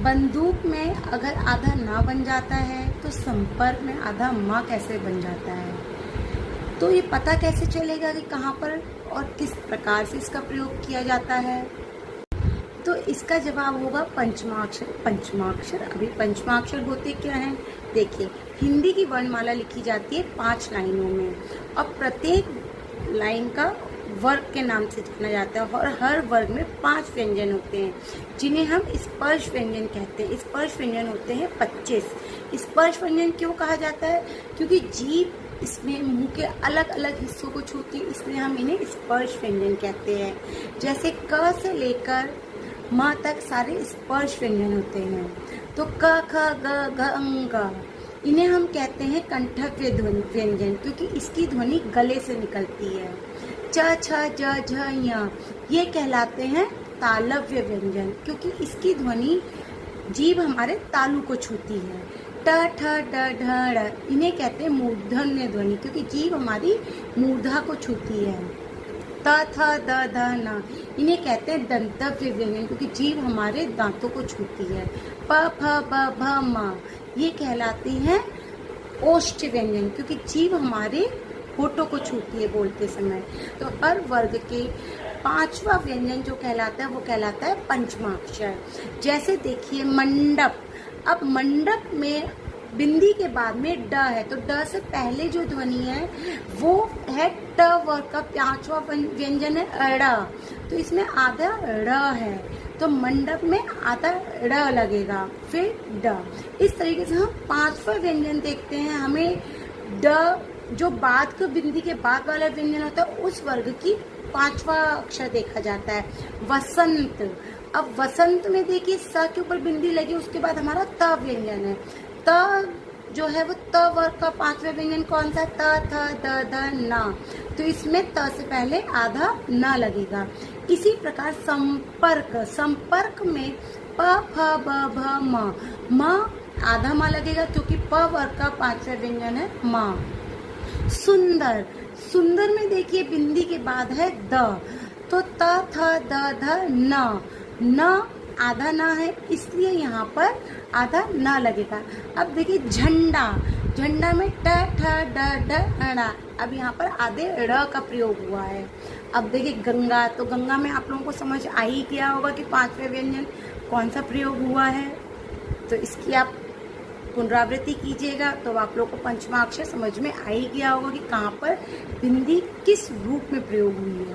बंदूक में अगर आधा ना बन जाता है तो संपर्क में आधा माँ कैसे बन जाता है? तो ये पता कैसे चलेगा कि कहाँ पर और किस प्रकार से इसका प्रयोग किया जाता है? तो इसका जवाब होगा पंचमाक्षर। पंचमाक्षर, अभी पंचमाक्षर होते क्या हैं? देखिए, हिंदी की वर्णमाला लिखी जाती है 5 लाइनों में और प्रत्येक लाइन का वर्ग के नाम से जाना जाता है और हर वर्ग में 5 व्यंजन होते हैं जिन्हें हम स्पर्श व्यंजन कहते हैं। स्पर्श व्यंजन होते हैं 25। स्पर्श व्यंजन क्यों कहा जाता है? क्योंकि जीभ इसमें मुंह के अलग अलग हिस्सों को छूती है, इसलिए हम इन्हें स्पर्श व्यंजन कहते हैं। जैसे क से लेकर म तक सारे स्पर्श व्यंजन होते हैं। तो क ख ग घ ङ, इन्हें हम कहते हैं कंठव्य ध्वनि व्यंजन, क्योंकि इसकी ध्वनि गले से निकलती है। च छ ज झ ञ, ये कहलाते हैं तालव्य व्यंजन, क्योंकि इसकी ध्वनि जीभ हमारे तालु को छूती है। ट ठ ड ढ ड़, इन्हें कहते हैं मूर्धन्य ध्वनि, क्योंकि जीभ हमारी मूर्धा को छूती है। त थ द ध न, इन्हें कहते हैं दंतव्य व्यंजन, क्योंकि जीभ हमारे दांतों को छूती है। प फ ब भ म, ये कहलाते हैं ओष्ठ व्यंजन, क्योंकि जीभ हमारे होठों को छूती है बोलते समय। तो हर वर्ग के 5वां व्यंजन जो कहलाता है वो कहलाता है पंचमाक्षर। जैसे देखिए मंडप, अब मंडप में बिंदी के बाद में ड है, तो ड से पहले जो ध्वनि है वो है ट वर्ग का 5वां व्यंजन है अड़ा, तो इसमें आधा ड़ है, तो मंडप में आधा ड़ लगेगा, फिर ड। इस तरीके से हम 5वां व्यंजन देखते हैं। हमें ड जो बाद के बिंदी के बाद वाला व्यंजन होता है उस वर्ग की 5वां अक्षर देखा जाता है। वसंत, अब वसंत में देखिए स के ऊपर बिंदी लगी, उसके बाद हमारा त व्यंजन है। त जो है वो त वर्ग का 5वां व्यंजन कौन सा? त थ द ध न, तो इसमें त से पहले आधा न लगेगा। इसी प्रकार संपर्क, संपर्क में प फ ब भ म आधा म लगेगा, क्योंकि प वर्ग का 5वां व्यंजन है म। सुंदर, सुंदर में देखिए बिंदी के बाद है द, तो त थ द ध न आधा ना है, इसलिए यहाँ पर आधा ना लगेगा। अब देखिए झंडा, झंडा में ट ठ ड ढ ण, अब यहाँ पर आधे ड़ का प्रयोग हुआ है। अब देखिए गंगा, तो गंगा में आप लोगों को समझ आ ही गया होगा कि 5वां व्यंजन कौन सा प्रयोग हुआ है। तो इसकी आप पुनरावृत्ति कीजिएगा तो आप लोग को पंचमाक्षर समझ में आ ही गया होगा कि कहाँ पर बिंदी किस रूप में प्रयोग हुई है।